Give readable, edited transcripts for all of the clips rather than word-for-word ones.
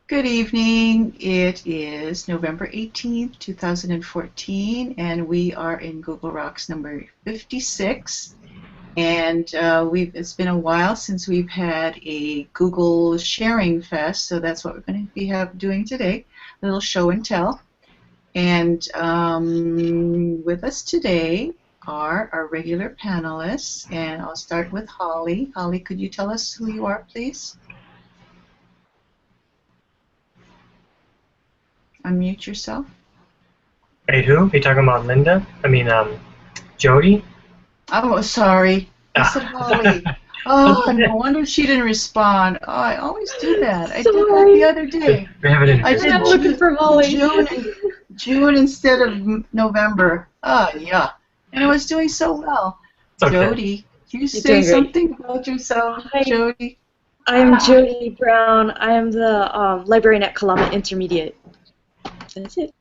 Good evening. It is November 18th, 2014, and we are in Google Rocks number 56. And it's been a while since we've had a Google Sharing Fest, so that's what we're going to be doing today, a little show and tell. And with us today are our regular panelists, and I'll start with Holly. Holly, could you tell us who you are, please? Unmute yourself. Wait, who? Are you talking about Linda? Jody? Oh, sorry. I said Holly. Oh, no wonder she didn't respond. Oh, I always do that. I did that the other day. I did looking for Holly. June instead of November. Oh, yeah. And I was doing so well. Okay. Jody, can you say something about yourself, Jody? I'm Jody Brown. I am the librarian at Kalama Intermediate. That's it.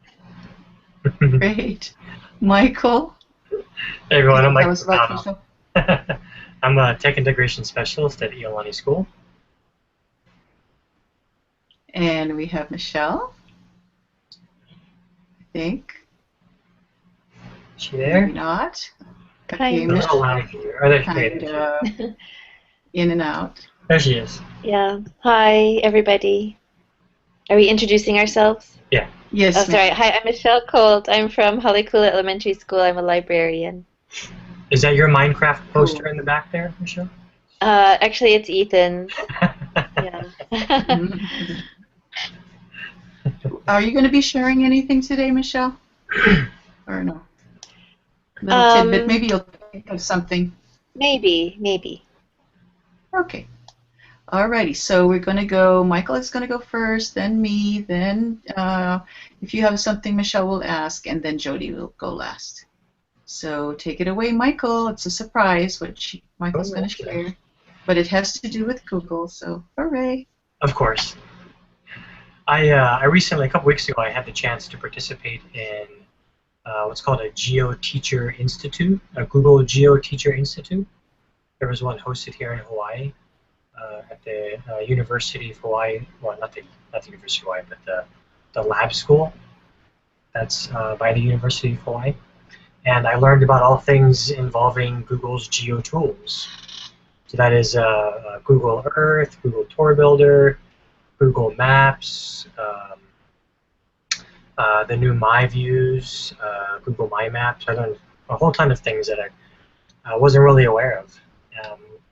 Great. Michael? Hey everyone, I'm Michael. Michael. I'm a tech integration specialist at Iolani School. And we have Michelle, I think. Is she there? Maybe not. Okay, Michelle. Kind of in and out. There she is. Yeah. Hi, everybody. Are we introducing ourselves? Yeah. Yes. Oh, sorry. Hi, I'm Michelle Colt. I'm from Halikula Elementary School. I'm a librarian. Is that your Minecraft poster in the back there, Michelle? Actually, it's Ethan. Yeah. Are you going to be sharing anything today, Michelle? Or no? Little tidbit. Maybe you'll think of something. Maybe. Okay. Alrighty, so we're going to go, Michael is going to go first, then me, then if you have something, Michelle will ask, and then Jody will go last. So take it away, Michael. It's a surprise what Michael's going to share, but it has to do with Google, so hooray. Of course. I recently, a couple weeks ago, I had the chance to participate in what's called a GeoTeacher Institute, a Google GeoTeacher Institute. There was one hosted here in Hawaii. At the University of Hawaii, well, not the University of Hawaii, but the lab school that's by the University of Hawaii. And I learned about all things involving Google's geo tools. So that is Google Earth, Google Tour Builder, Google Maps, the new My Views, Google My Maps. I learned a whole ton of things that I wasn't really aware of.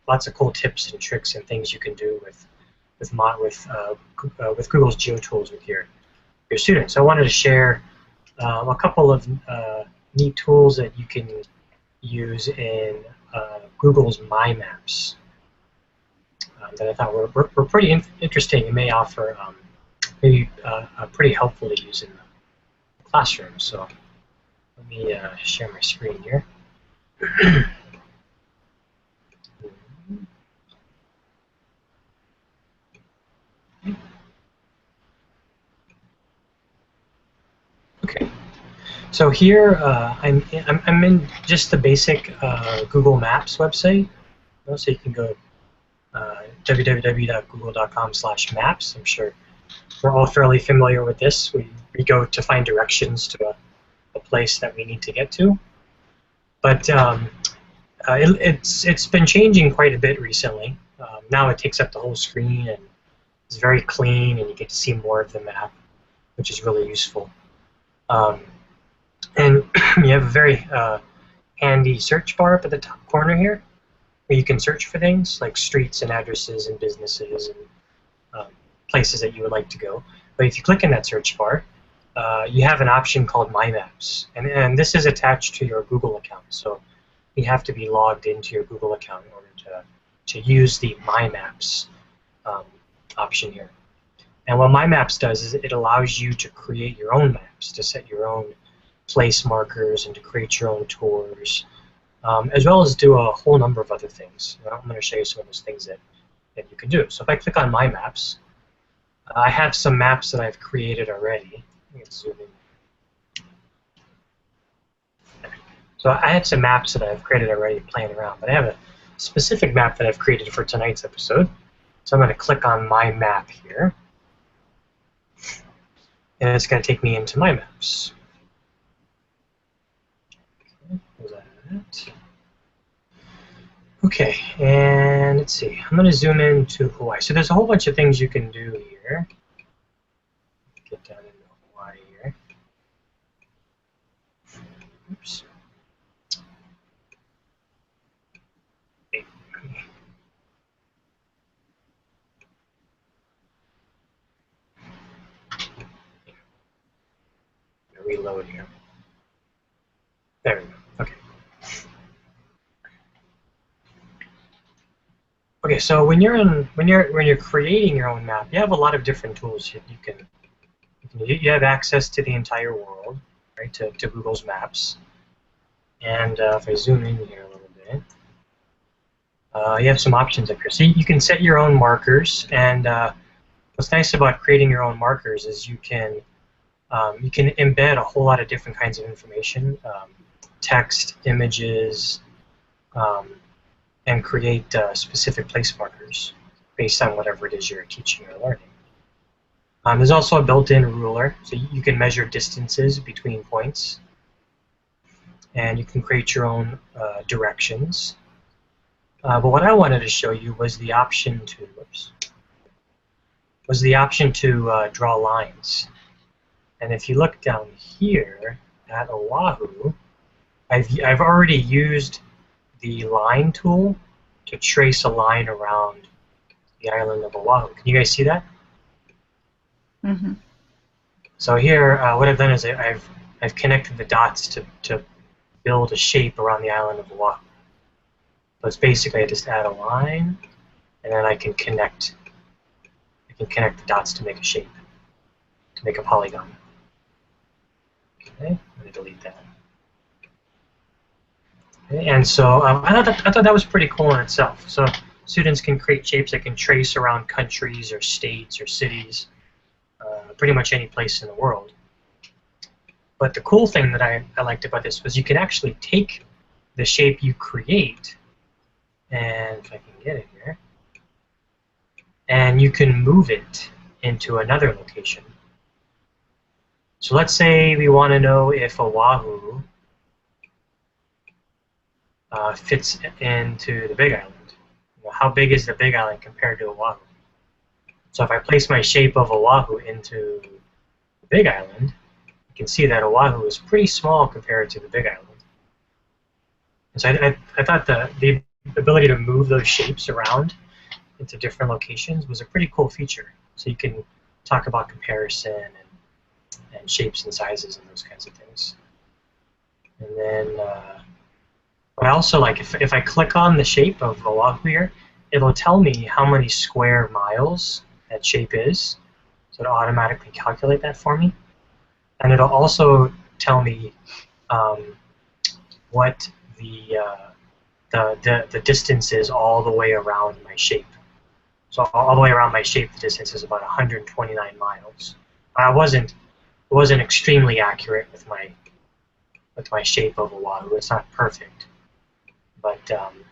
Lots of cool tips and tricks and things you can do with Google's GeoTools with your students. So I wanted to share a couple of neat tools that you can use in Google's My Maps that I thought were pretty interesting and may offer maybe pretty helpful to use in the classroom. So let me share my screen here. Okay, so here I'm in just the basic Google Maps website. So you can go www.google.com/maps. I'm sure we're all fairly familiar with this. We go to find directions to a place that we need to get to. But it's been changing quite a bit recently. Now it takes up the whole screen and it's very clean, and you get to see more of the map, which is really useful. And you have a very handy search bar up at the top corner here, where you can search for things like streets and addresses and businesses and places that you would like to go. But if you click in that search bar, you have an option called My Maps, and this is attached to your Google account. So you have to be logged into your Google account in order to use the My Maps option here. And what My Maps does is it allows you to create your own maps, to set your own place markers and to create your own tours, as well as do a whole number of other things. I'm going to show you some of those things that you can do. So if I click on My Maps, I have some maps that I've created already. Let me zoom in. So I have some maps that I've created already playing around, but I have a specific map that I've created for tonight's episode. So I'm going to click on My Map here. and it's going to take me into my maps. Okay, that. Okay, and let's see. I'm going to zoom in to Hawaii. So there's a whole bunch of things you can do here. Get down into Hawaii here. Oops. Okay, reload here. There we go. Okay. Okay, so when you're creating your own map, you have a lot of different tools you have access to the entire world, right? To Google's Maps, and if I zoom in here a little bit, you have some options up here. So you can set your own markers, and what's nice about creating your own markers is you can embed a whole lot of different kinds of information, text, images, and create specific place markers based on whatever it is you're teaching or learning. There's also a built-in ruler, so you can measure distances between points, and you can create your own directions. But what I wanted to show you was the option to draw lines. And if you look down here at Oahu, I've already used the line tool to trace a line around the island of Oahu. Can you guys see that? Mm-hmm. So here, what I've done is I've connected the dots to build a shape around the island of Oahu. So it's basically I just add a line, and then I can connect the dots to make a shape, to make a polygon. Okay, I'm going to delete that. Okay, and so I thought that was pretty cool in itself. So students can create shapes that can trace around countries or states or cities, pretty much any place in the world. But the cool thing that I liked about this was you can actually take the shape you create, and if I can get it here, and you can move it into another location. So let's say we want to know if Oahu fits into the Big Island. How big is the Big Island compared to Oahu? So if I place my shape of Oahu into the Big Island, you can see that Oahu is pretty small compared to the Big Island. And so I thought the ability to move those shapes around into different locations was a pretty cool feature. So you can talk about comparison and shapes and sizes and those kinds of things. And then what I also like, if I click on the shape of Oahu here, it'll tell me how many square miles that shape is. So it'll automatically calculate that for me. And it'll also tell me what the distance is all the way around my shape. So all the way around my shape, the distance is about 129 miles. I wasn't extremely accurate with my shape of Oahu. It's not perfect, but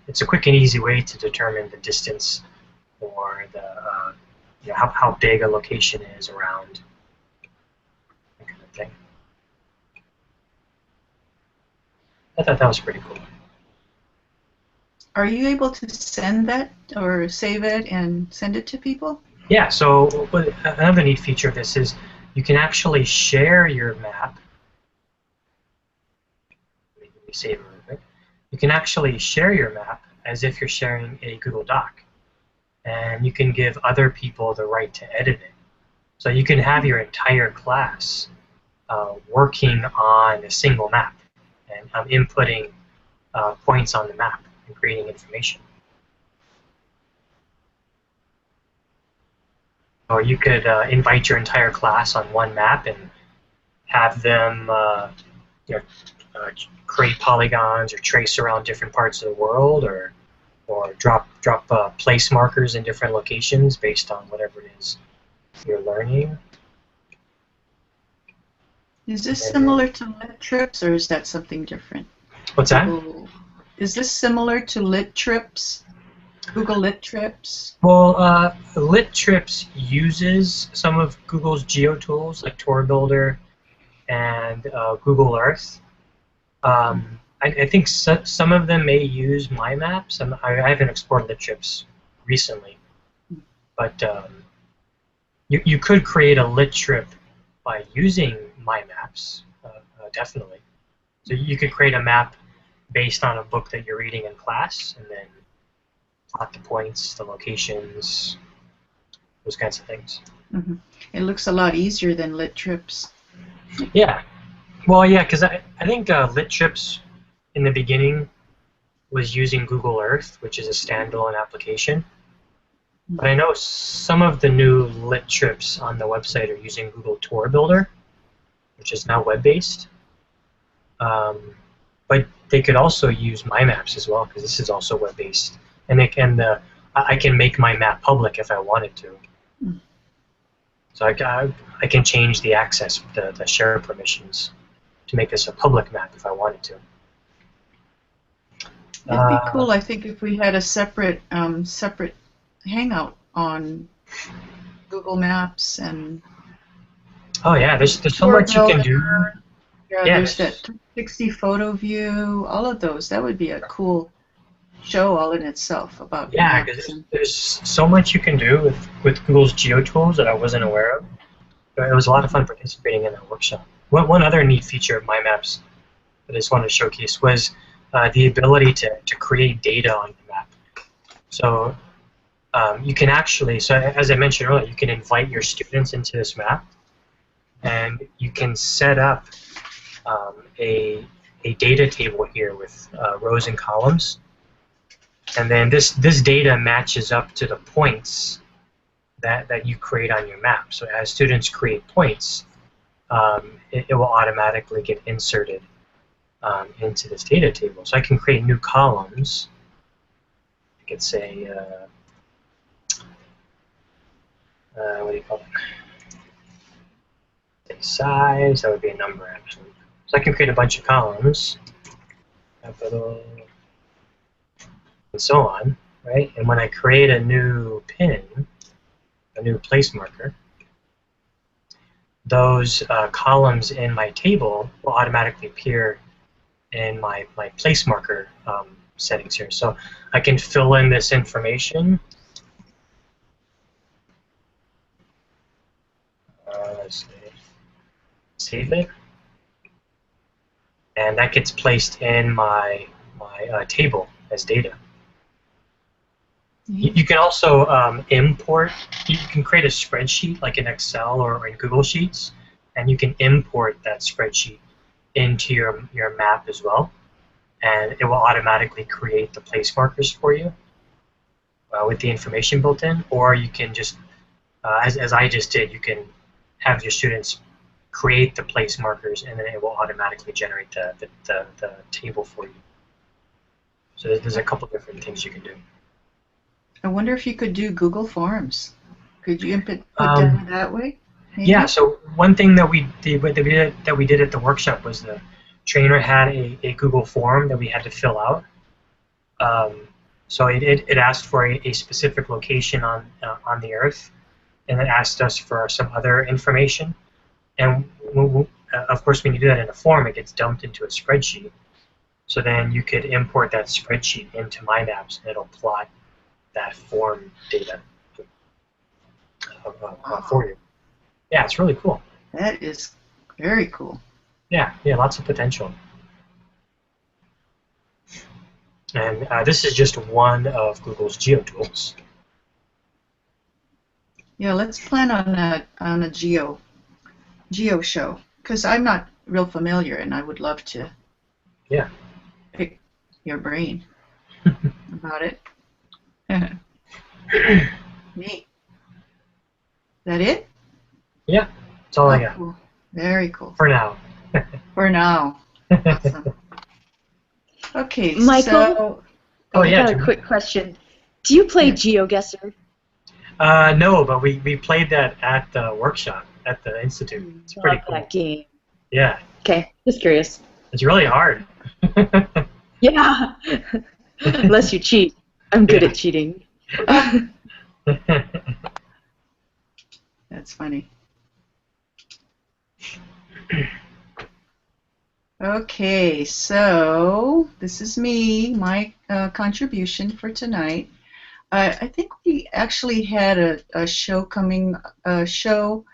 it's a quick and easy way to determine the distance or the how big a location is around that kind of thing. I thought that was pretty cool. Are you able to send that or save it and send it to people? Yeah, so another neat feature of this is you can actually share your map. Let me save it real quick. You can actually share your map as if you're sharing a Google Doc. And you can give other people the right to edit it. So you can have your entire class working on a single map and inputting points on the map and creating information. Or you could invite your entire class on one map and have them create polygons or trace around different parts of the world, or drop place markers in different locations based on whatever it is you're learning. Is this similar to lit trips, or is that something different? What's that? Is this similar to lit trips? Google Lit Trips. Well, LitTrips uses some of Google's geo tools like Tour Builder and Google Earth. I think some of them may use My Maps. I haven't explored LitTrips recently, but you could create a lit trip by using My Maps, definitely. So you could create a map based on a book that you're reading in class, and then plot the points, the locations, those kinds of things. Mm-hmm. It looks a lot easier than Lit Trips. Yeah. Well, yeah, because I think LitTrips in the beginning was using Google Earth, which is a standalone application. But I know some of the new LitTrips on the website are using Google Tour Builder, which is now web-based. But they could also use My Maps as well, because this is also web-based. And I can make my map public if I wanted to. So I can change the access, the share permissions, to make this a public map if I wanted to. It'd be cool, I think, if we had a separate Hangout on Google Maps and. Oh yeah, there's so much you can do. Yeah, Yes. there's that 360 photo view, all of those. That would be a cool show all in itself about Yeah, maps. because there's so much you can do with Google's geo tools that I wasn't aware of. But it was a lot of fun participating in that workshop. One other neat feature of My Maps that I just wanted to showcase was the ability to create data on your map. So you can actually, so as I mentioned earlier, you can invite your students into this map, and you can set up a data table here with rows and columns. And then this data matches up to the points that you create on your map. So as students create points, it will automatically get inserted into this data table. So I can create new columns. I could say, what do you call it? Say size, that would be a number actually. So I can create a bunch of columns, capital, and so on, right? And when I create a new pin, a new place marker, those columns in my table will automatically appear in my place marker settings here. So I can fill in this information. Let's see. Save it. And that gets placed in my table as data. You can also import, you can create a spreadsheet like in Excel or in Google Sheets, and you can import that spreadsheet into your map as well, and it will automatically create the place markers for you with the information built in, or you can just, as I just did, you can have your students create the place markers, and then it will automatically generate the table for you. So there's a couple different things you can do. I wonder if you could do Google Forms. Could you put down that way? Maybe? Yeah. So one thing that we did at the workshop was the trainer had a Google form that we had to fill out. So it asked for a specific location on the Earth, and it asked us for some other information. And of course, when you do that in a form, it gets dumped into a spreadsheet. So then you could import that spreadsheet into My Maps, and it'll plot that form data for you. Yeah, it's really cool. That is very cool. Yeah, lots of potential. And this is just one of Google's geo tools. Yeah, let's plan on a geo show, because I'm not real familiar, and I would love to. Yeah. Pick your brain about it. Neat. Is that it? Yeah, that's all I got. Cool. Very cool. For now. For now. Awesome. Okay, Michael? so... Oh, yeah. I got a quick question. Do you play GeoGuessr? No, but we played that at the workshop at the Institute. It's pretty cool. That game. Yeah. Okay, just curious. It's really hard. Yeah, unless you cheat. I'm good Yeah. at cheating. That's funny. Okay, so this is me, my contribution for tonight. I think we actually had a show coming, a show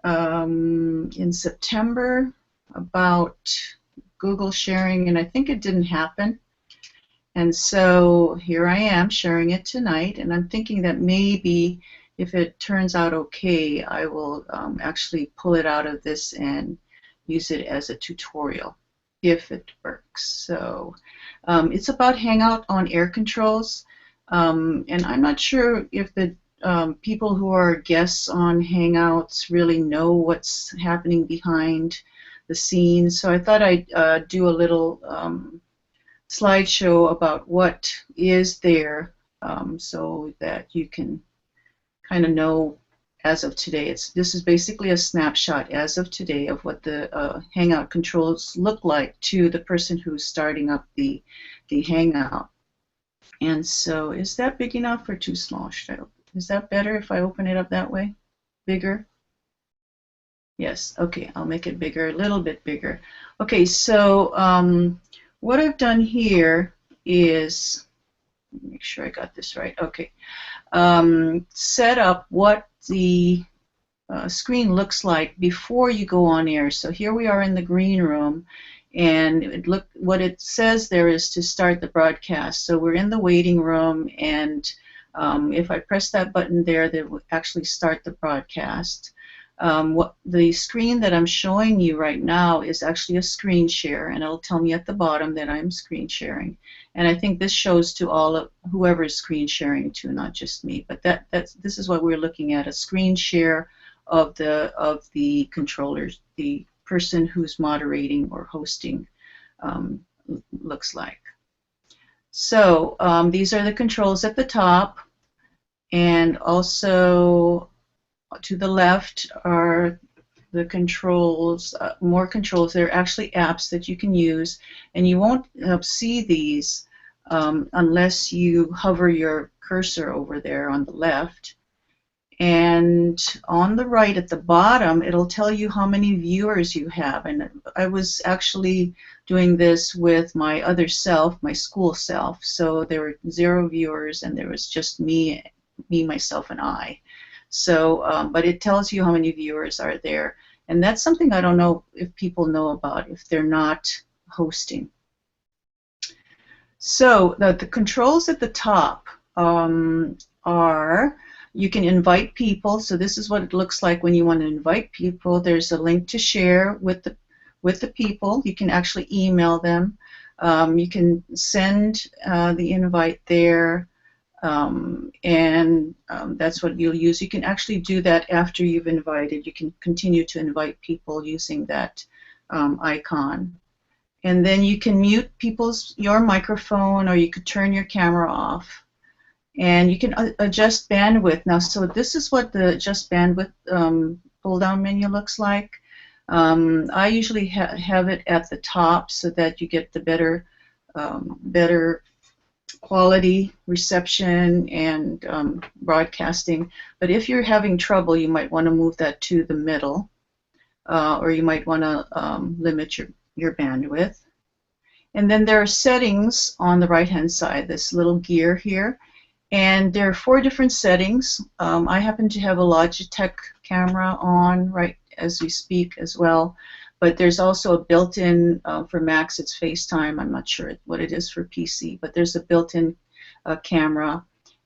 in September about Google sharing, and I think it didn't happen. And so here I am sharing it tonight, and I'm thinking that maybe if it turns out okay, I will actually pull it out of this and use it as a tutorial if it works. So it's about Hangout on air controls, and I'm not sure if the people who are guests on Hangouts really know what's happening behind the scenes. So I thought I'd do a little slideshow about what is there, so that you can kind of know as of today. This is basically a snapshot as of today of what the Hangout controls look like to the person who's starting up the Hangout. And so is that big enough or too small? Is that better if I open it up that way? Bigger? Yes, okay, I'll make it bigger, a little bit bigger. Okay, so what I've done here is, make sure I got this right, okay, set up what the screen looks like before you go on air. So here we are in the green room, and what it says there is to start the broadcast. So we're in the waiting room, and if I press that button there, that will actually start the broadcast. What the screen that I'm showing you right now is actually a screen share, and it'll tell me at the bottom that I'm screen sharing. And I think this shows to all of whoever is screen sharing to, not just me. But this is what we're looking at, a screen share of the controllers, the person who's moderating or hosting looks like. So these are the controls at the top, and also to the left are the controls, more controls. They're actually apps that you can use, and you won't see these unless you hover your cursor over there on the left. And on the right at the bottom, it'll tell you how many viewers you have. And I was actually doing this with my other self, my school self. So there were 0 viewers, and there was just me, myself, and I. So, but it tells you how many viewers are there. And that's something I don't know if people know about if they're not hosting. So the controls at the top are, you can invite people. So this is what it looks like when you want to invite people. There's a link to share with the people. You can actually email them. You can send the invite there. That's what you'll use. You can actually do that after you've invited. You can continue to invite people using that icon. And then you can mute your microphone, or you could turn your camera off. And you can adjust bandwidth. Now, so this is what the adjust bandwidth pull-down menu looks like. I usually have it at the top so that you get the better quality reception and broadcasting. But if you're having trouble, you might want to move that to the middle, or you might want to limit your bandwidth. And then there are settings on the right-hand side, this little gear here. And there are 4 different settings. I happen to have a Logitech camera on right as we speak as well. But there's also a built-in, for Macs it's FaceTime. I'm not sure what it is for PC, but there's a built-in camera.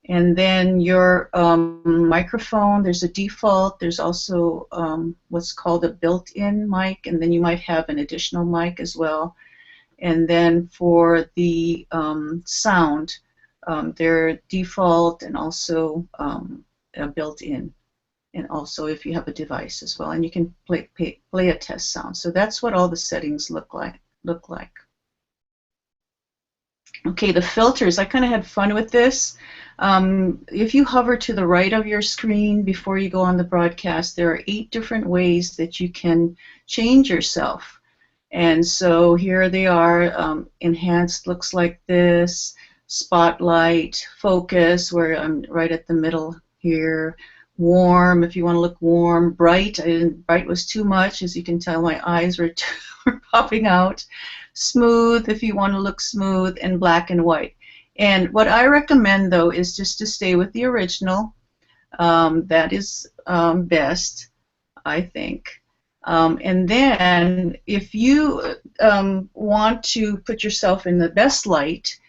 And then your microphone, there's a default. There's also what's called a built-in mic, and then you might have an additional mic as well. And then for the sound, they're default and also built-in. And also if you have a device as well, and you can play a test sound. So that's what all the settings look like. Okay, the filters. I kind of had fun with this. If you hover to the right of your screen before you go on the broadcast, there are 8 different ways that you can change yourself. And so here they are. Enhanced looks like this. spotlight, focus, where I'm right at the middle here, warm, if you want to look warm, bright, bright was too much, as you can tell my eyes were, were popping out, smooth, if you want to look smooth, and black and white. And what I recommend, though, is just to stay with the original. That is best, I think. And then if you want to put yourself in the best light,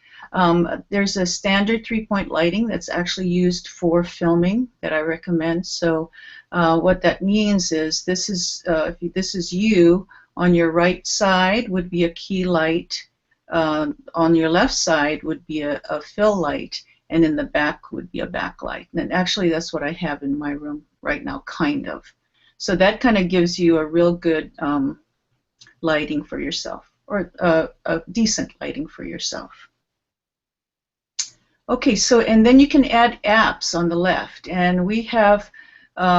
there's a standard three-point lighting that's actually used for filming that I recommend. So what that means is this is if this is you, on your right side would be a key light, on your left side would be a fill light, and in the back would be a backlight. And actually that's what I have in my room right now, kind of. So that kind of gives you a real good lighting for yourself, or a decent lighting for yourself. Okay, so and then you can add apps on the left, and we have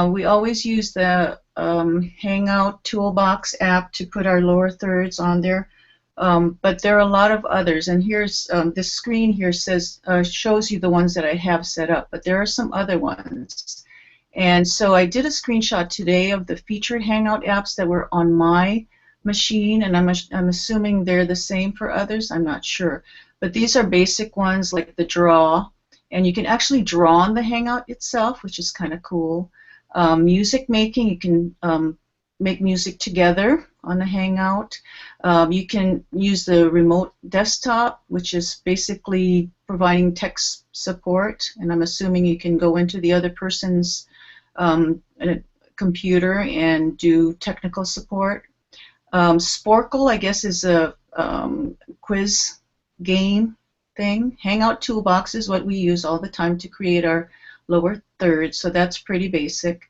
we always use the Hangout Toolbox app to put our lower thirds on there, but there are a lot of others. And here's this screen here says shows you the ones that I have set up, but there are some other ones. And so I did a screenshot today of the featured Hangout apps that were on my machine, and I'm assuming they're the same for others. I'm not sure. But these are basic ones like the draw, and you can actually draw on the Hangout itself, which is kind of cool. Music making, you can make music together on the Hangout. You can use the remote desktop, which is basically providing tech support, and I'm assuming you can go into the other person's computer and do technical support. Sporkle, I guess, is a quiz game thing. Hangout Toolbox is what we use all the time to create our lower thirds, so that's pretty basic.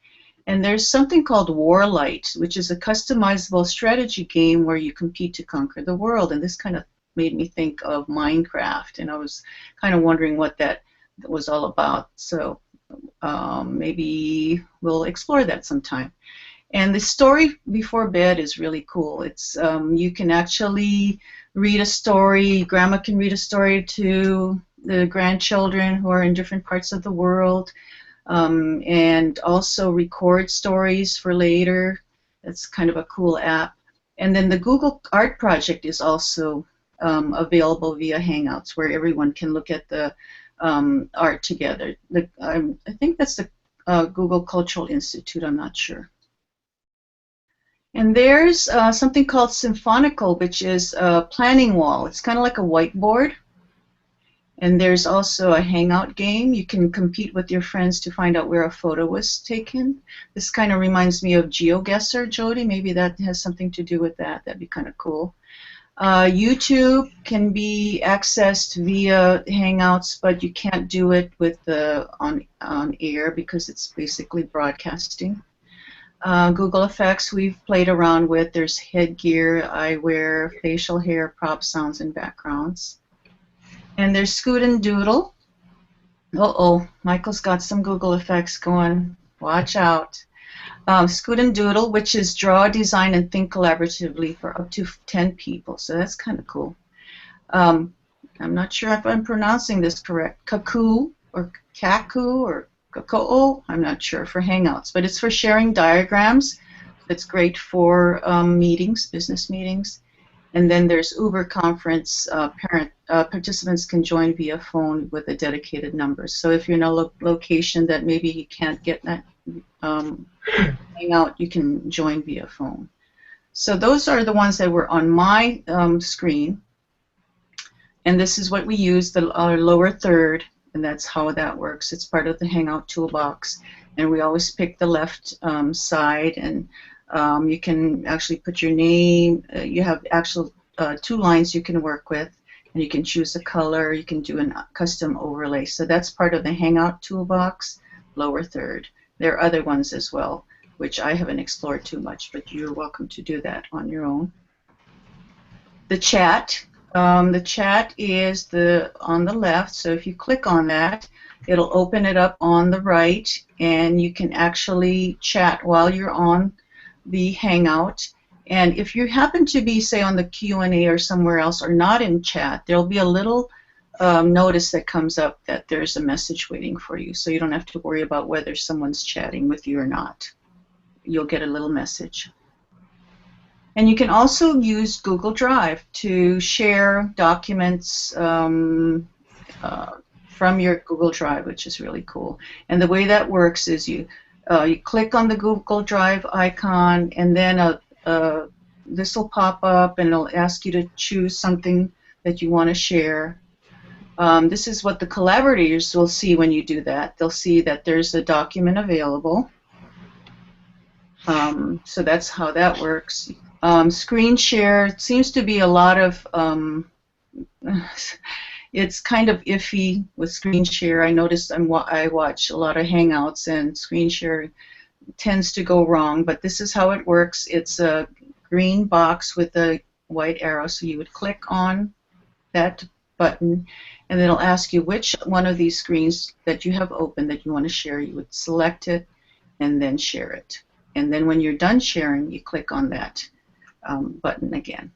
And there's something called Warlight, which is a customizable strategy game where you compete to conquer the world, and this kind of made me think of Minecraft, and I was kind of wondering what that was all about, so maybe we'll explore that sometime. And the story before bed is really cool. It's you can actually read a story. Grandma can read a story to the grandchildren who are in different parts of the world, and also record stories for later. That's kind of a cool app. And then the Google Art Project is also available via Hangouts, where everyone can look at the art together. I think that's the Google Cultural Institute. I'm not sure. And there's something called Symphonical, which is a planning wall. It's kind of like a whiteboard. And there's also a Hangout game. You can compete with your friends to find out where a photo was taken. This kind of reminds me of GeoGuessr, Jody. Maybe that has something to do with that. That'd be kind of cool. YouTube can be accessed via Hangouts, but you can't do it with the on air because it's basically broadcasting. Google Effects we've played around with. There's headgear, eyewear, facial hair, prop sounds, and backgrounds. And there's Scoot and Doodle. Uh-oh, Michael's got some Google Effects going. Watch out. Scoot and Doodle, which is draw, design, and think collaboratively for up to 10 people. So that's kind of cool. I'm not sure if I'm pronouncing this correct. Kaku or Kaku or Kakoo, I'm not sure, for Hangouts. But it's for sharing diagrams. It's great for meetings, business meetings. And then there's Uber Conference. Participants can join via phone with a dedicated number. So if you're in a location that maybe you can't get that Hangout, you can join via phone. So those are the ones that were on my screen. And this is what we use, our lower third, and that's how that works. It's part of the Hangout Toolbox. And we always pick the left side, and you can actually put your name. You have actual 2 lines you can work with, and you can choose a color. You can do a custom overlay. So that's part of the Hangout Toolbox, lower third. There are other ones as well, which I haven't explored too much, but you're welcome to do that on your own. The chat. The chat is on the left, so if you click on that, it'll open it up on the right, and you can actually chat while you're on the Hangout. And if you happen to be, say, on the Q&A or somewhere else, or not in chat, there'll be a little notice that comes up that there's a message waiting for you, so you don't have to worry about whether someone's chatting with you or not. You'll get a little message. And you can also use Google Drive to share documents from your Google Drive, which is really cool. And the way that works is you click on the Google Drive icon, and then this will pop up, and it'll ask you to choose something that you want to share. This is what the collaborators will see when you do that. They'll see that there's a document available. So that's how that works. Screen share seems to be a lot of, it's kind of iffy with screen share. I noticed I watch a lot of Hangouts, and screen share tends to go wrong, but this is how it works. It's a green box with a white arrow, so you would click on that button, and it'll ask you which one of these screens that you have open that you want to share. You would select it and then share it. And then when you're done sharing, you click on that button again.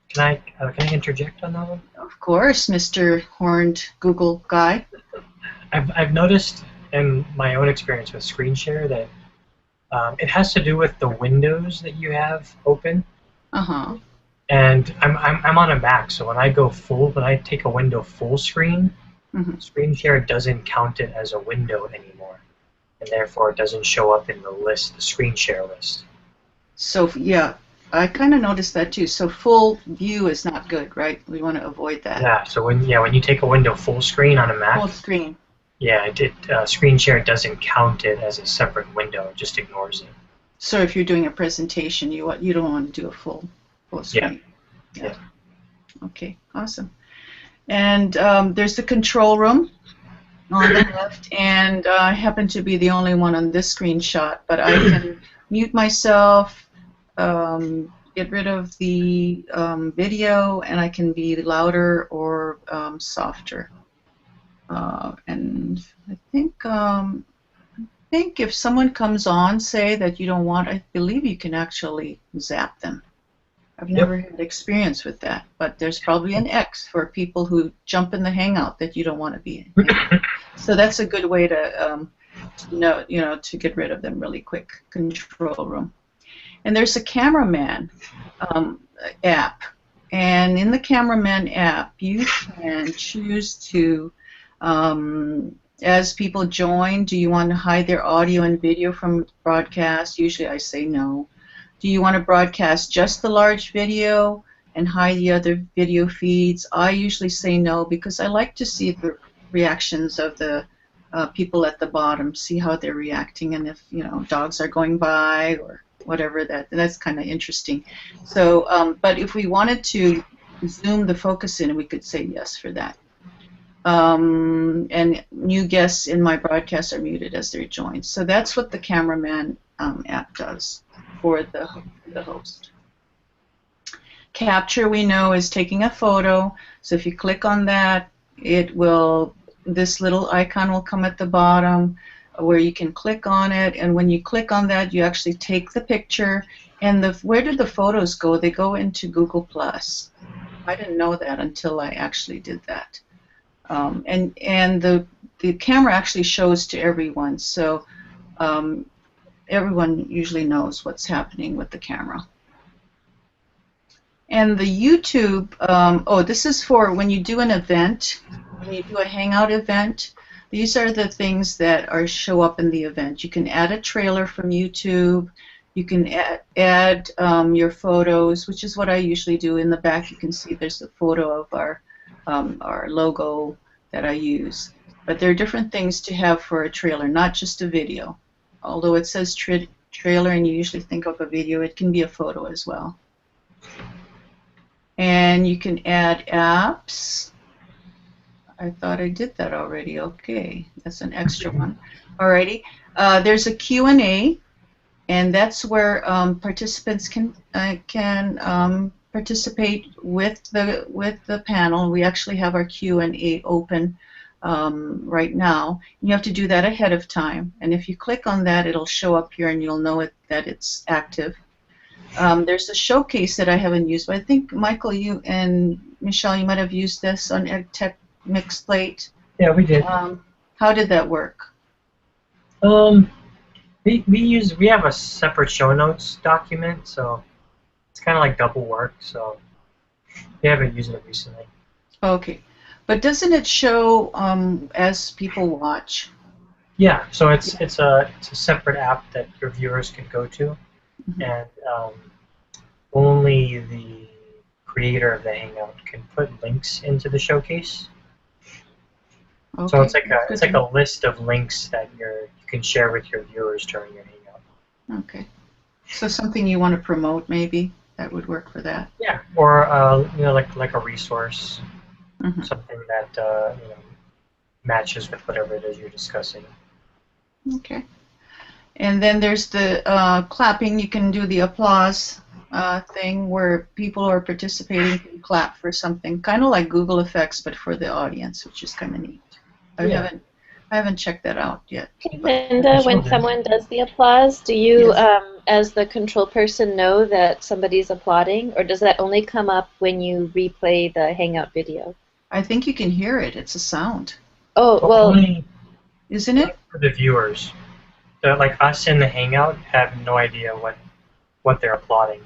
Can I interject on that one? Of course, Mr. Horned Google guy. I've noticed in my own experience with screen share that it has to do with the windows that you have open. Uh-huh. And I'm on a Mac, so when I take a window full screen, screen share doesn't count it as a window anymore, and therefore it doesn't show up in the list, the screen share list. So yeah, I kind of noticed that too. So full view is not good, right? We want to avoid that. Yeah. So when you take a window full screen on a Mac, full screen. Yeah, screen share doesn't count it as a separate window; it just ignores it. So if you're doing a presentation, you don't want to do a full screen. Yeah. Okay, awesome. And there's the control room on the left, and I happen to be the only one on this screenshot, but I can mute myself, get rid of the video, and I can be louder or softer. And I think if someone comes on, say that you don't want, I believe you can actually zap them. I've never had experience with that, but there's probably an X for people who jump in the Hangout that you don't want to be in. So that's a good way to to get rid of them really quick. Control room. And there's a cameraman app, and in the cameraman app you can choose to, as people join, do you want to hide their audio and video from broadcast? Usually I say no. Do you want to broadcast just the large video and hide the other video feeds? I usually say no, because I like to see the reactions of the people at the bottom, see how they're reacting, and if dogs are going by or whatever, that's kind of interesting. So, but if we wanted to zoom the focus in, we could say yes for that. And new guests in my broadcast are muted as they join. So that's what the cameraman app does for the host. Capture, we know, is taking a photo. So if you click on that, this little icon will come at the bottom where you can click on it, and when you click on that, you actually take the picture. And where did the photos go? They go into Google+. I didn't know that until I actually did that. And the camera actually shows to everyone, so everyone usually knows what's happening with the camera. And the YouTube, this is for when you do an event, when you do a Hangout event. These are the things that show up in the event. You can add a trailer from YouTube. You can add your photos, which is what I usually do. In the back, you can see there's a photo of our logo that I use. But there are different things to have for a trailer, not just a video. Although it says trailer and you usually think of a video, it can be a photo as well. And you can add apps. I thought I did that already. Okay, that's an extra one. Alrighty. There's a Q&A, and that's where participants can participate with the panel. We actually have our Q&A open right now. You have to do that ahead of time, and if you click on that, it'll show up here, and you'll know that it's active. There's a showcase that I haven't used, but I think Michael, you and Michelle, you might have used this on EdTech mixed plate. Yeah, we did. How did that work? We have a separate show notes document, so it's kind of like double work. So we haven't used it recently. Okay, but doesn't it show as people watch? Yeah, so it's a separate app that your viewers can go to, Mm-hmm. and only the creator of the Hangout can put links into the showcase. Okay. So it's like a list of links that you can share with your viewers during your Hangout. Okay. So something you want to promote, maybe that would work for that. Yeah, or like a resource, Mm-hmm. something that matches with whatever it is you're discussing. Okay. And then there's the clapping. You can do the applause thing where people who are participating can clap for something, kind of like Google Effects, but for the audience, which is kind of neat. I haven't checked that out yet. Linda, when someone does the applause, do you, as the control person, know that somebody's applauding, or does that only come up when you replay the Hangout video? I think you can hear it. It's a sound. Oh, well, isn't it? For the viewers, like us in the Hangout have no idea what they're applauding,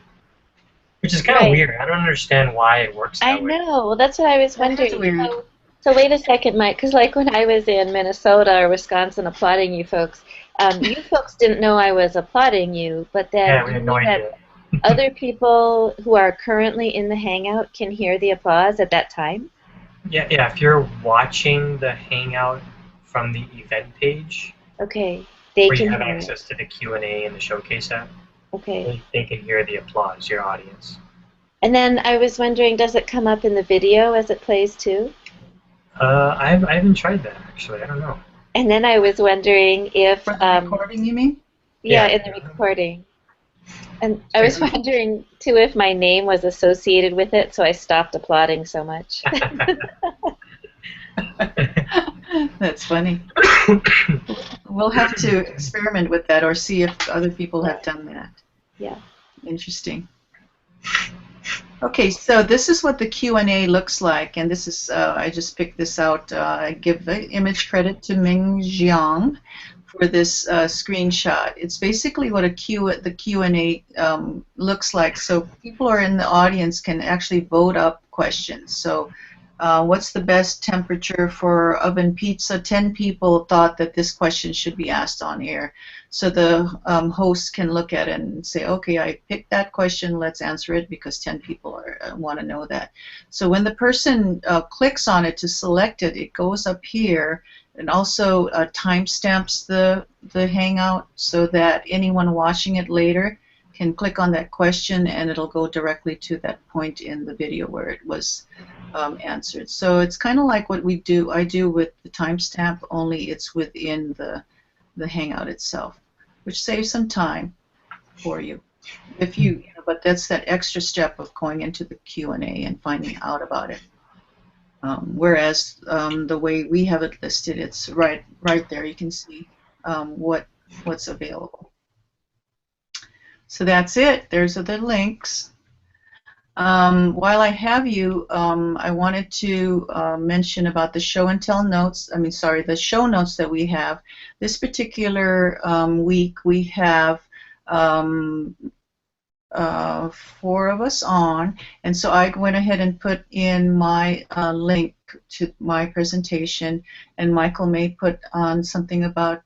which is kind of weird. I don't understand why it works that way. I know. Well, that's what I was wondering. That's weird. So wait a second, Mike, because like when I was in Minnesota or Wisconsin applauding you folks didn't know I was applauding you, but then we had no idea. Other people who are currently in the Hangout can hear the applause at that time? Yeah. If you're watching the Hangout from the event page, okay, where you have access to the Q&A and the showcase app, okay, they can hear the applause, your audience. And then I was wondering, does it come up in the video as it plays too? I haven't tried that, actually. I don't know. And then I was wondering if... For the recording, you mean? Yeah, in the recording. And I was wondering, too, if my name was associated with it, so I stopped applauding so much. That's funny. We'll have to experiment with that or see if other people have done that. Yeah. Interesting. Okay, so this is what the Q&A looks like, and this is, I just picked this out. I give the image credit to Ming Jiang for this screenshot. It's basically what the Q&A looks like. So people who are in the audience can actually vote up questions. So what's the best temperature for oven pizza? 10 people thought that this question should be asked on air. So the host can look at it and say, okay, I picked that question, let's answer it, because 10 people want to know that. So when the person clicks on it to select it, it goes up here and also timestamps the Hangout so that anyone watching it later can click on that question and it'll go directly to that point in the video where it was answered. So it's kind of like what I do with the timestamp, only it's within the Hangout itself, which saves some time for you. But that's that extra step of going into the Q&A and finding out about it. Whereas the way we have it listed, it's right there. You can see what's available. So that's it. There's the links. While I have you, I wanted to mention about the show and tell notes. The show notes that we have. This particular week we have 4 of us on, and so I went ahead and put in my link to my presentation, and Michael may put on something about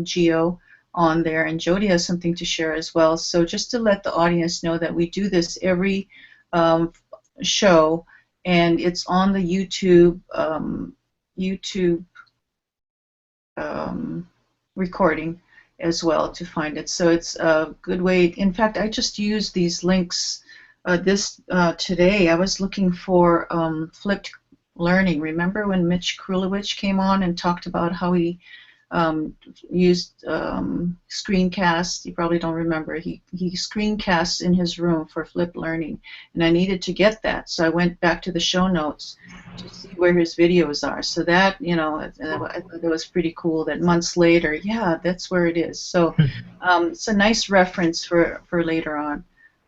Geo on there, and Jody has something to share as well. So just to let the audience know that we do this every show, and it's on the YouTube recording as well to find it. So it's a good way. In fact, I just used these links today. I was looking for flipped learning. Remember when Mitch Krulowicz came on and talked about how he used screencasts? You probably don't remember. He screencasts in his room for flipped learning, and I needed to get that, so I went back to the show notes to see where his videos are. So that, I thought that was pretty cool that months later, yeah, that's where it is. So it's a nice reference for later on,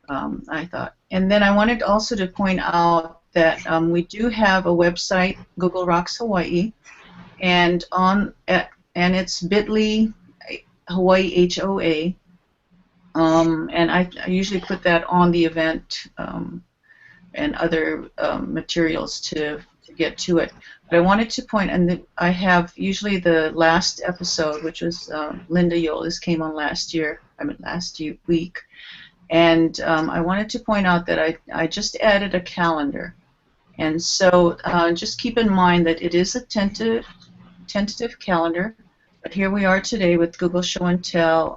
I thought. And then I wanted also to point out that we do have a website, Google Rocks Hawaii, and and it's bit.ly Hawaii HOA. And I usually put that on the event and other materials to get to it. But I wanted to point, and I have usually the last episode, which was Linda Yolis came on last week, and I wanted to point out that I just added a calendar, and so just keep in mind that it is a tentative calendar. But here we are today with Google Show and Tell.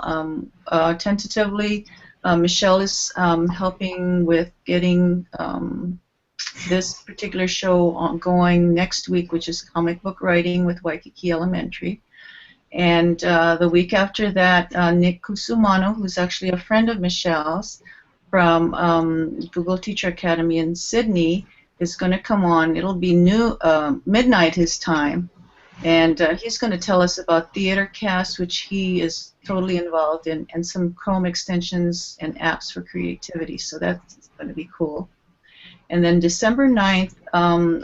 Tentatively, Michelle is helping with getting this particular show going next week, which is comic book writing with Waikiki Elementary. And the week after that, Nick Kusumano, who's actually a friend of Michelle's from Google Teacher Academy in Sydney, is going to come on. It'll be midnight his time. And he's going to tell us about TheaterCast, which he is totally involved in, and some Chrome extensions and apps for creativity. So that's going to be cool. And then December 9th,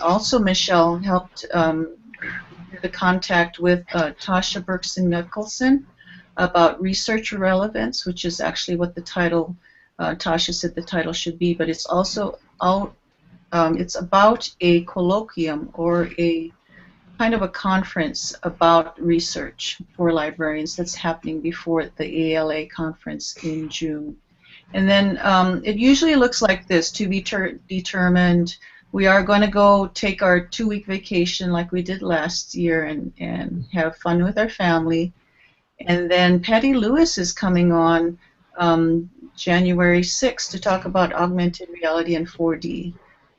also Michelle helped the contact with Tasha Berkson-Nicholson about research relevance, which is actually what the title, Tasha said the title should be, but it's also it's about a colloquium or a kind of a conference about research for librarians that's happening before the ALA conference in June. And then it usually looks like this, to be determined. We are going to go take our 2-week vacation like we did last year and have fun with our family. And then Patty Lewis is coming on January 6th to talk about augmented reality and 4D.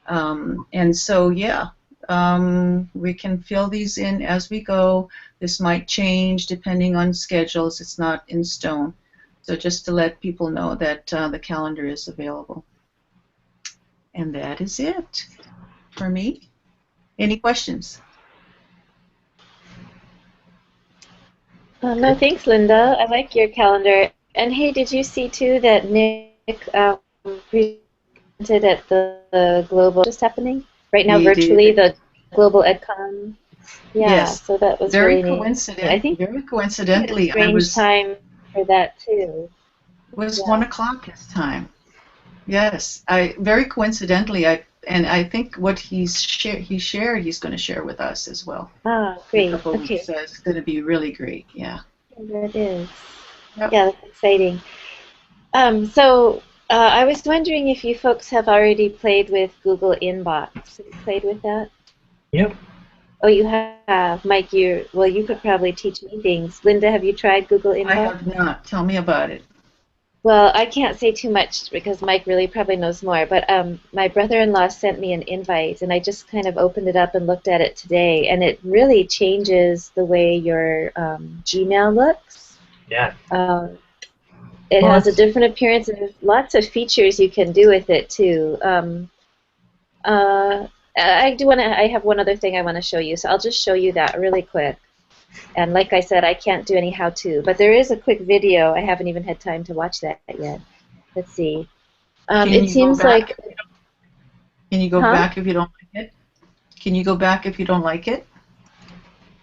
And so, yeah. We can fill these in as we go. This might change depending on schedules. It's not in stone. So just to let people know that the calendar is available. And that is it for me. Any questions? No, thanks, Linda. I like your calendar. And hey, did you see too that Nick presented at the Global just happening? Right now, virtually, the Global EdCon. Yeah, yes. So that was very really coincident. I think very coincidentally, strange time for that too. It was 1 o'clock his time. Yes, very coincidentally, I think what he shared, he's going to share with us as well. Ah, great. In a couple weeks, so it's going to be really great. Yeah. That is. Yep. Yeah, that's exciting. So. I was wondering if you folks have already played with Google Inbox. Have you played with that? Yep. Oh, you have. Mike, you could probably teach me things. Linda, have you tried Google Inbox? I have not. Tell me about it. Well, I can't say too much because Mike really probably knows more, but my brother-in-law sent me an invite, and I just kind of opened it up and looked at it today, and it really changes the way your Gmail looks. Yeah. It has a different appearance, and there's lots of features you can do with it too. I have one other thing I want to show you, so I'll just show you that really quick. And like I said, I can't do any how-to, but there is a quick video. I haven't even had time to watch that yet. Let's see. It seems like. Can you go back if you don't like it? Can you go back if you don't like it?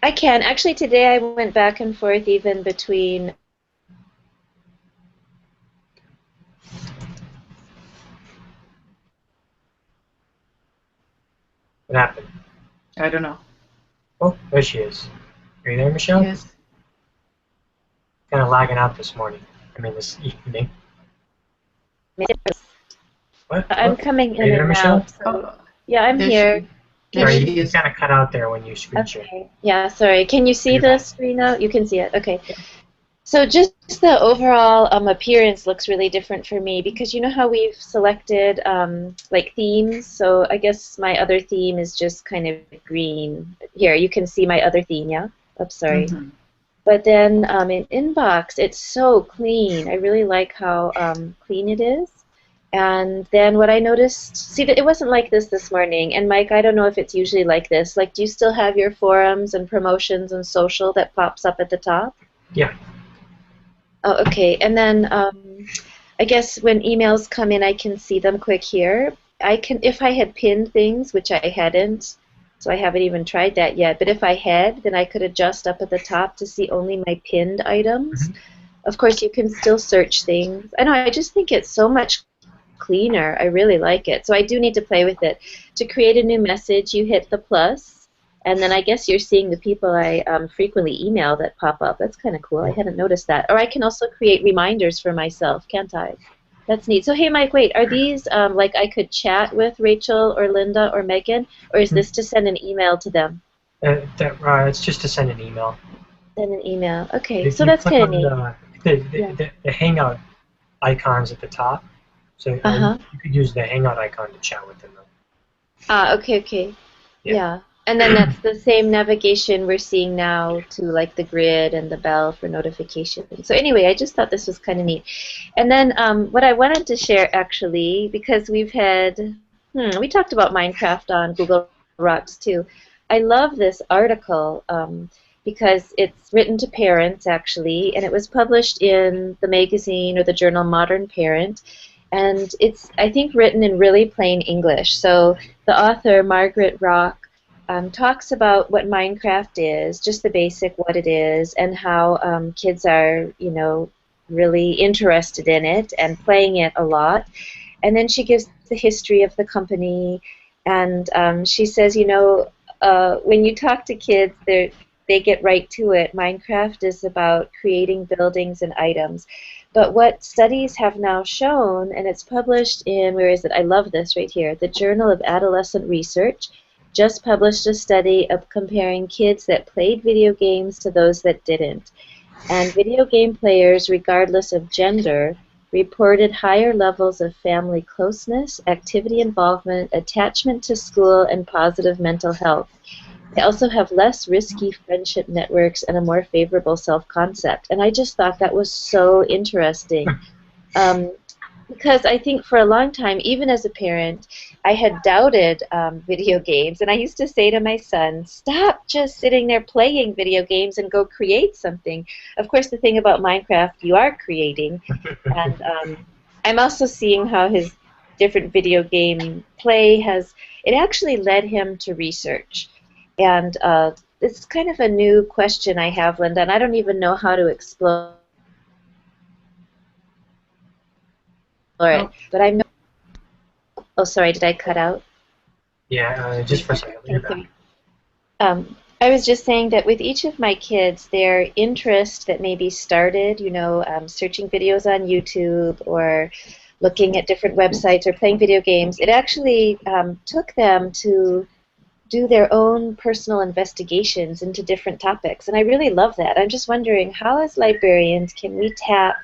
I can. Actually, today I went back and forth even between. What happened? I don't know. Oh, there she is. Are you there, Michelle? Yes. Kind of lagging out this morning. This evening. What? I'm coming in there, and Michelle? out. So, yeah, I'm here. Sorry, you kind of cut out there when you screen share. Okay. Yeah, sorry. Can you see the screen now? You can see it. Okay. So just the overall appearance looks really different for me because you know how we've selected like themes. So I guess my other theme is just kind of green. Here, you can see my other theme. Yeah. Oops, sorry. Mm-hmm. But then in Inbox, it's so clean. I really like how clean it is. And then what I noticed, see, it wasn't like this morning. And Mike, I don't know if it's usually like this. Like, do you still have your forums and promotions and social that pops up at the top? Yeah. Oh, okay. And then I guess when emails come in, I can see them quick here. I can, if I had pinned things, which I hadn't, so I haven't even tried that yet, but if I had, then I could adjust up at the top to see only my pinned items. Mhm. Of course, you can still search things. I know, I just think it's so much cleaner. I really like it. So I do need to play with it. To create a new message, you hit the plus, and then I guess you're seeing the people I frequently email that pop up. That's kind of cool. I hadn't noticed that. Or I can also create reminders for myself, can't I? That's neat. So hey, Mike, wait, are these like I could chat with Rachel or Linda or Megan, or is this to send an email to them? It's just to send an email. Send an email. Okay, If so you that's click kind of on neat. Yeah. the Hangout icons at the top, so Uh-huh. you could use the Hangout icon to chat with them. Ah, okay, okay. Yeah. Yeah. And then that's the same navigation we're seeing now to like the grid and the bell for notifications. So anyway, I just thought this was kind of neat. And then what I wanted to share actually, because we've had, we talked about Minecraft on Google Rocks too. I love this article because it's written to parents actually, and it was published in the magazine or the journal Modern Parent. And it's, I think, written in really plain English. So the author, Margaret Rock, talks about what Minecraft is, just the basic what it is, and how kids are, you know, really interested in it and playing it a lot. And then she gives the history of the company, and she says, you know, when you talk to kids, they get right to it. Minecraft is about creating buildings and items. But what studies have now shown, and it's published in, where is it? I love this right here, the Journal of Adolescent Research, just published a study of comparing kids that played video games to those that didn't. And video game players, regardless of gender, reported higher levels of family closeness, activity involvement, attachment to school, and positive mental health. They also have less risky friendship networks and a more favorable self-concept. And I just thought that was so interesting. Um, because I think for a long time, even as a parent, I had doubted video games. And I used to say to my son, stop just sitting there playing video games and go create something. Of course, the thing about Minecraft, you are creating. And I'm also seeing how his different video game play has, it actually led him to research. And it's kind of a new question I have, Linda, and I don't even know how to explore it. Oh, But I'm not, oh, sorry, did I cut out? Yeah, just for a second. You're back. Okay. I was just saying that with each of my kids, their interest that maybe started, you know, searching videos on YouTube or looking at different websites or playing video games, it actually took them to do their own personal investigations into different topics. And I really love that. I'm just wondering, how as librarians can we tap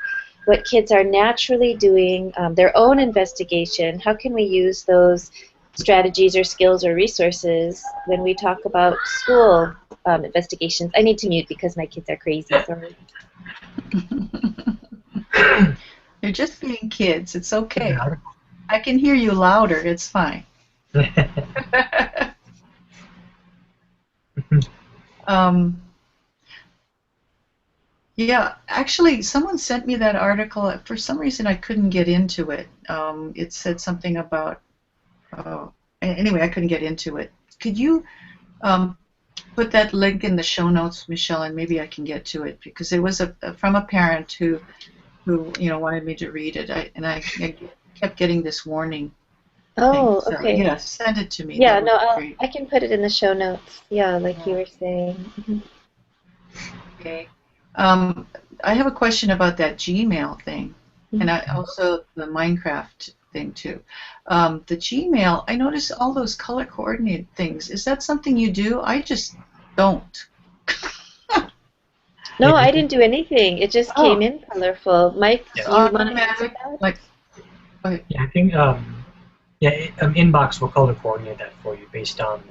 what kids are naturally doing, their own investigation? How can we use those strategies or skills or resources when we talk about school investigations? I need to mute because my kids are crazy. Sorry. they're just being kids. It's okay. Yeah. I can hear you louder. It's fine. um, yeah, actually, someone sent me that article. For some reason, I couldn't get into it. It said something about. Anyway, I couldn't get into it. Could you put that link in the show notes, Michelle, and maybe I can get to it because it was from a parent who wanted me to read it. I kept getting this warning. Oh, So, okay. yeah, send it to me. Yeah, That would no, be great. I can put it in the show notes. Yeah, like you were saying. Mhm. Okay. I have a question about that Gmail thing, and also the Minecraft thing too. The Gmail, I noticed all those color coordinated things. Is that something you do? I just don't. No, I didn't do anything. It just came Oh, in colorful. Mike, Yeah. do you want to answer automatic, that? like, okay. Yeah, I think Inbox will color coordinate that for you based on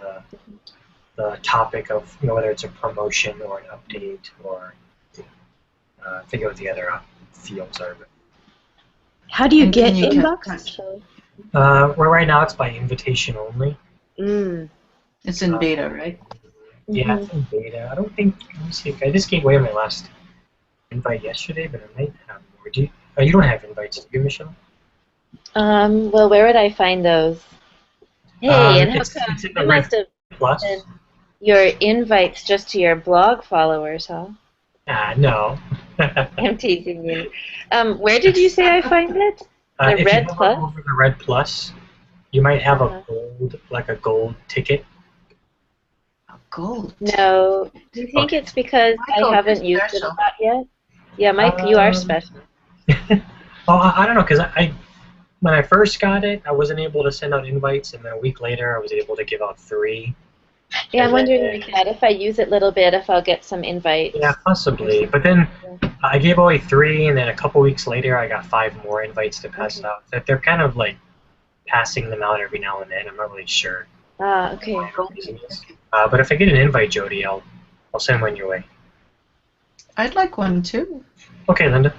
the topic of whether it's a promotion or an update or I forget what the other fields are. But, How do you And get can you inbox? well, right now it's by invitation only. Mm. It's in beta, right? Yeah, it's in beta. I don't think. Let me see. I just gave away my last invite yesterday, but I might have more. You don't have invites, do you, Michelle? Well, where would I find those? Hey, and how It's come in the you Red must have Plus. sent your invites just to your blog followers, huh? No. I'm teasing you. Where did you say I find it? The If you Red hover Plus? over the Red Plus, you might have a Uh-huh. gold, like a gold ticket. Oh, gold. No. Do you think Okay. it's because I Michael, you're haven't used it a special. lot yet? Yeah, Mike, you are Um, special. well, I don't know, because when I first got it, I wasn't able to send out invites, and then a week later, I was able to give out 3. Yeah, I'm And wondering then, like that. If I use it a little bit, if I'll get some yeah, invites or possibly. something. But then Yeah. I gave away 3, and then a couple weeks later, I got 5 more invites to pass Okay. out. That they're kind of like passing them out every now and then. I'm not really sure Ah, why okay. the reason is. But if I get an invite, Jody, I'll send one your way. I'd like one too. Okay, Linda.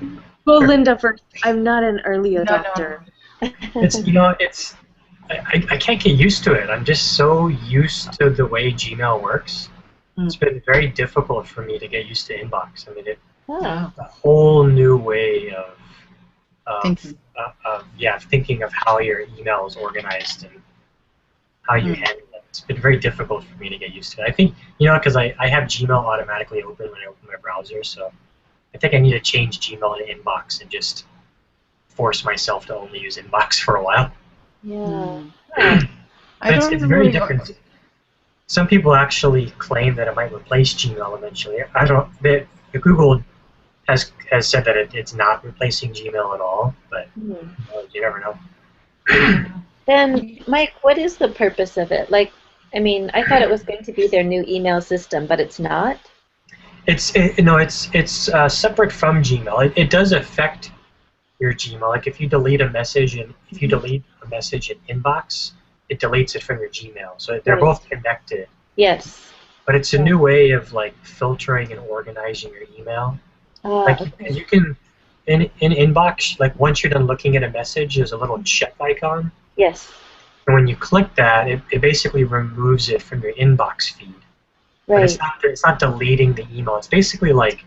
Well, Sure. Linda first. I'm not an early No, adopter. It's I can't get used to it. I'm just so used to the way Gmail works. It's been very difficult for me to get used to inbox. I mean, it's Ah, Oh, a whole new way thinking. thinking of how your email is organized and how you Mm. handle it. It's been very difficult for me to get used to it. I think, because I have Gmail automatically open when I open my browser, so I think I need to change Gmail to inbox and just force myself to only use inbox for a while. yeah. Mm. Huh. I But don't it's very really. different. Some people actually claim that it might replace Gmail eventually. I don't. Google has said that it's not replacing Gmail at all, but Hmm. you never know. Then, Mike, what is the purpose of it? Like, I mean, I thought it was going to be their new email system, but it's not. It's separate from Gmail. It does affect your Gmail. Like if you delete a message and if you delete a message in inbox, it deletes it from your Gmail. So they're Right. both connected. Yes. But it's a Yeah. new way of like filtering and organizing your email. Like Okay. you can in inbox, like once you're done looking at a message, there's a little check icon. Yes. And when you click that, it basically removes it from your inbox feed. But Right. it's not deleting the email. It's basically like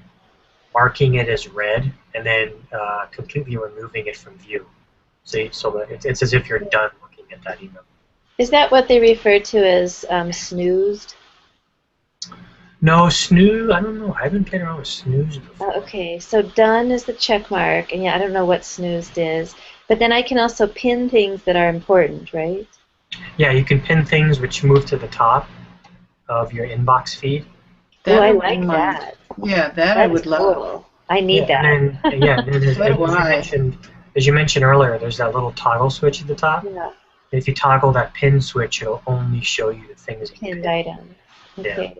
marking it as read and then completely removing it from view. So that it's as if you're done looking at that email. Is that what they refer to as snoozed? No, snooze. I don't know. I haven't played around with snooze before. Okay, so done is the check mark, and yeah, I don't know what snoozed is. But then I can also pin things that are important, right? Yeah, you can pin things which move to the top of your inbox feed. Oh, That I I like wouldn't mind. that. Yeah, that I That is would love. cool. I Yeah, need that. and then So do I. as you mentioned earlier, there's that little toggle switch at the top. Yeah, If you toggle that pin switch, it'll only show you the things that you pinned pin. item. Yeah. Okay.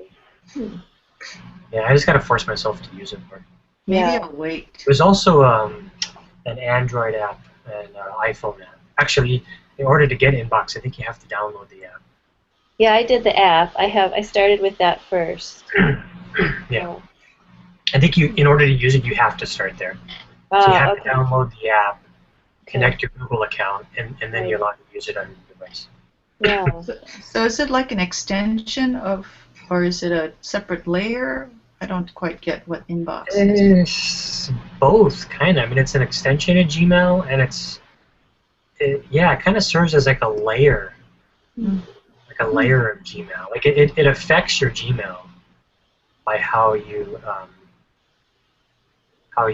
Yeah, I just gotta force myself to use it more. Maybe Yeah. I'll wait. There's also an Android app and iPhone app. Actually, in order to get Inbox, I think you have to download the app. Yeah, I did the app. I started with that first. Yeah. I think in order to use it, you have to start there. So you have Okay. to download the app, Okay. connect your Google account, and then Right. you're allowed to use it on your device. Yeah. So is it like an extension of, or is it a separate layer? I don't quite get what inbox is. It's both, kind of. I mean, it's an extension of Gmail, and it kind of serves as like a layer, like a layer of Gmail. Like it affects your Gmail by how you I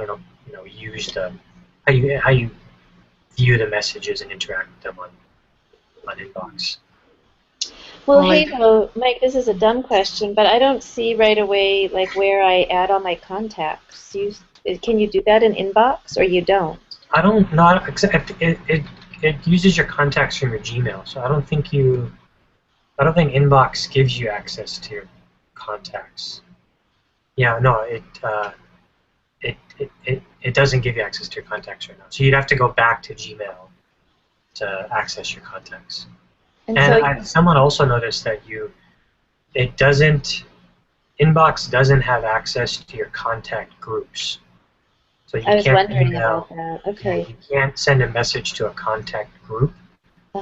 don't know, use the how you view the messages and interact with them on inbox. Well, Well, hey, though, Mike, this is a dumb question, but I don't see right away like where I add all my contacts. Can you do that in Inbox, or you don't? I don't not except it uses your contacts from your Gmail, so I don't think Inbox gives you access to your contacts. Yeah, no, it doesn't give you access to your contacts right now. So you'd have to go back to Gmail to access your contacts. And And so, someone also noticed that Inbox doesn't have access to your contact groups. So you I was can't wondering email. about that. Yeah, Okay. you can't send a message to a contact group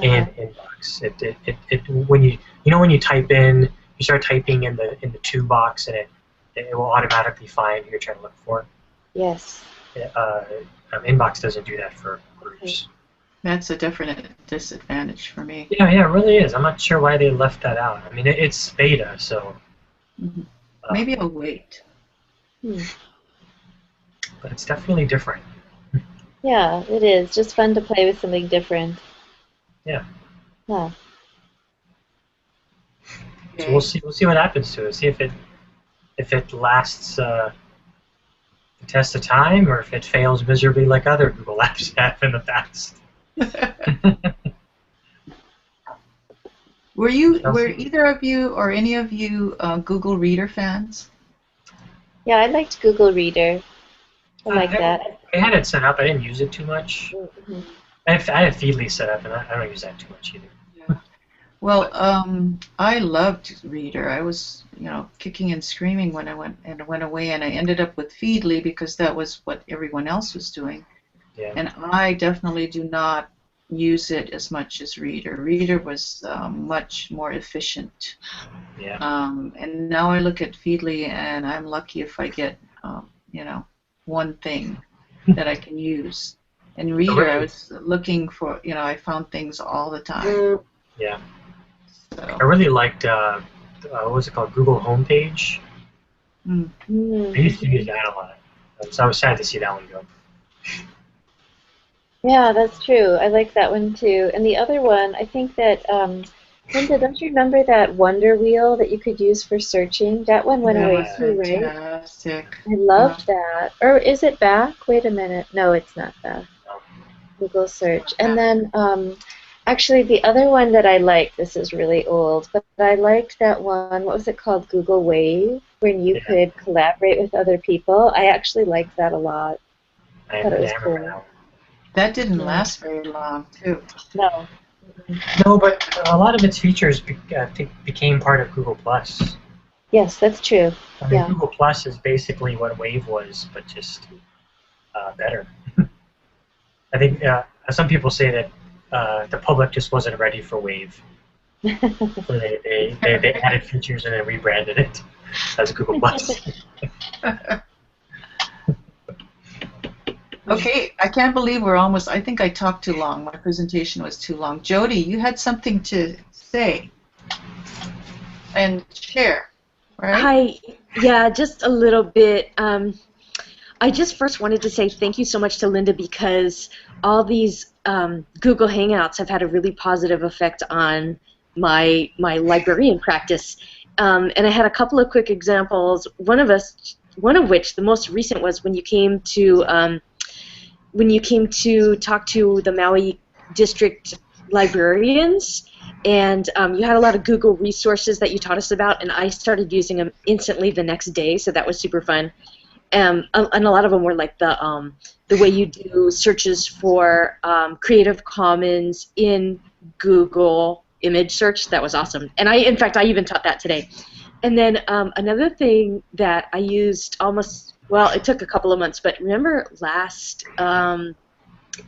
in Inbox. When you type in, you start typing in the to box, and it will automatically find who you're trying to look for. Yes. Inbox doesn't do that for groups. That's a definite disadvantage for me. Yeah, yeah, it really is. I'm not sure why they left that out. I mean, it's beta, so. Hmm. Uh, Maybe I'll wait. Hmm. but it's definitely different. Yeah, it is. Just fun to play with something different. Yeah. Yeah. So we'll Okay. see. We'll see what happens to it. See if it lasts the test of time, or if it fails miserably like other Google apps have in the past. Shall Were see. either of you or any of you Google Reader fans? Yeah, I liked Google Reader. I like I, that. I had it set up. I didn't use it too much. Mhm. I have Feedly set up, and I don't use that too much either. Yeah. Well, But I loved Reader. I was, kicking and screaming when I went away, and I ended up with Feedly because that was what everyone else was doing. yeah, And I definitely do not use it as much as Reader. Reader was much more efficient. yeah. And now I look at Feedly, and I'm lucky if I get, one thing that I can use. In I Reader, I really, was looking for, I found things all the time. yeah. I So, really liked what was it called? Google Homepage. mm, I used to use Mm-hmm. that a lot, so I was sad to see that one go. Yeah, that's true. I like that one too. And the other one, I think that, Linda, don't you remember that Wonder Wheel that you could use for searching? That one went that away was Yeah, too, right? fantastic. I Uh, loved that. Or is it back? Wait a minute. No, it's not back. no, Google search. And yeah. then actually the other one that I liked, this is really old, but I liked that one, what was it called? Google Wave, when you yeah, could collaborate with other people. I actually liked that a lot. I, Thought it yeah, was I remember cool. that one. That didn't Yeah. last very long, too. No. No, but a lot of its features I think became part of Google Plus. Yes, that's true. I mean, Yeah. Google Plus is basically what Wave was, but just better. I think some people say that the public just wasn't ready for Wave, so they added features and then rebranded it as Google Plus. Okay, I can't believe I think I talked too long. My presentation was too long. Jody, you had something to say and share, right? Hi, yeah, just a little bit. I just first wanted to say thank you so much to Linda because all these Google Hangouts have had a really positive effect on my librarian practice. And I had a couple of quick examples. One of which, the most recent, was when you came to talk to the Maui district librarians, and you had a lot of Google resources that you taught us about, and I started using them instantly the next day, so that was super fun. And a lot of them were like the way you do searches for Creative Commons in Google image search. That was awesome. And in fact, I even taught that today. And then another thing that I used well, it took a couple of months, but remember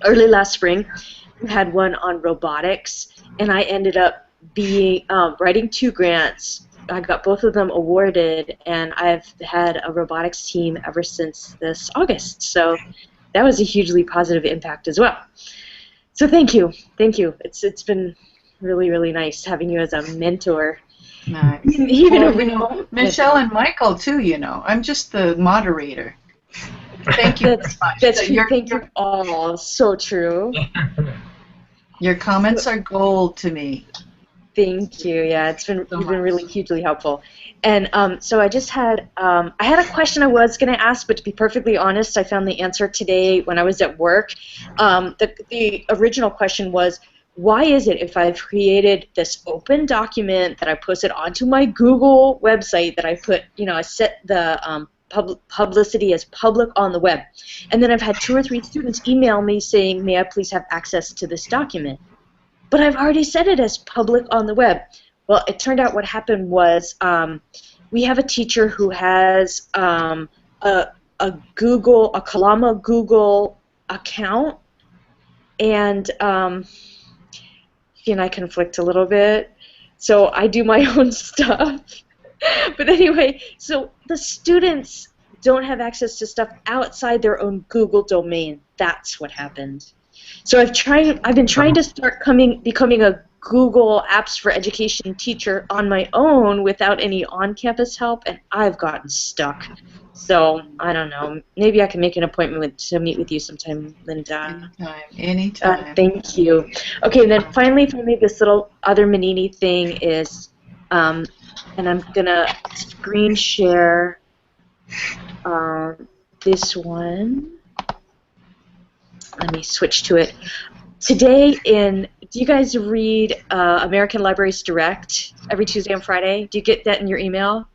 early last spring, we had one on robotics, and I ended up writing 2 grants. I got both of them awarded, and I've had a robotics team ever since this August. So that was a hugely positive impact as well. So thank you. It's been really, really nice having you as a mentor, Nice. even Well, over the Michelle and Michael too, I'm just the moderator. Thank you very much. That's true. Thank you all. So true. Your comments are gold to me. Thank you. Yeah, So you've been much. really hugely helpful. And so I just had I had a question I was going to ask, but to be perfectly honest, I found the answer today when I was at work. The original question was, why is it if I've created this open document that I posted onto my Google website that I put, I set the publicity as public on the web, and then I've had 2 or 3 students email me saying, may I please have access to this document? But I've already set it as public on the web. Well, it turned out what happened was we have a teacher who has a Kalama Google account, and she and I conflict a little bit. So I do my own stuff. But anyway, so the students don't have access to stuff outside their own Google domain. That's what happened. So I've been trying to start becoming a Google Apps for Education teacher on my own without any on-campus help, and I've gotten stuck. So I don't know. Maybe I can make an appointment to meet with you sometime, Linda. Anytime. Thank you. Okay, and then finally, this little other Manini thing is, and I'm gonna screen share this one. Let me switch to it. Today do you guys read American Libraries Direct every Tuesday and Friday? Do you get that in your email?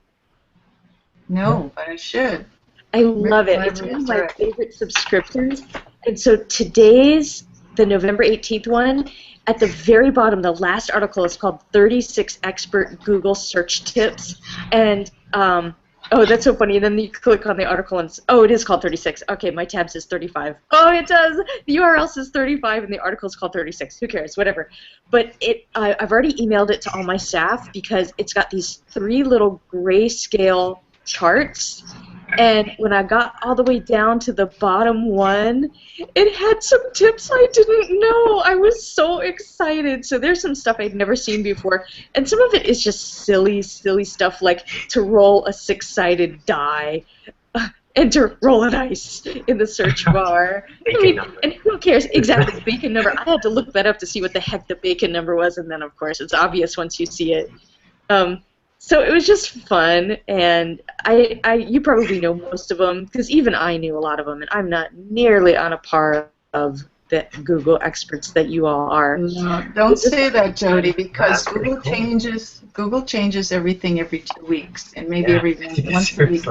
No, but I should. I love it. It's one of my favorite subscriptions. And so today's, the November 18th one, at the very bottom, the last article is called 36 Expert Google Search Tips. And, oh, that's so funny. And then you click on the article and, oh, it is called 36. Okay, my tab says 35. Oh, it does. The URL says 35 and the article is called 36. Who cares? Whatever. But I've already emailed it to all my staff because it's got these 3 little grayscale charts. And when I got all the way down to the bottom one, it had some tips I didn't know. I was so excited. So there's some stuff I'd never seen before. And some of it is just silly stuff like to roll a 6-sided die and to roll a dice in the search bar. And who cares? Exactly, bacon number. I had to look that up to see what the heck the bacon number was. And then, of course, it's obvious once you see it. So it was just fun, and you probably know most of them, because even I knew a lot of them, and I'm not nearly on a par of the Google experts that you all are. No, don't say that, Jody, because Google changes everything every 2 weeks, and maybe every once a week.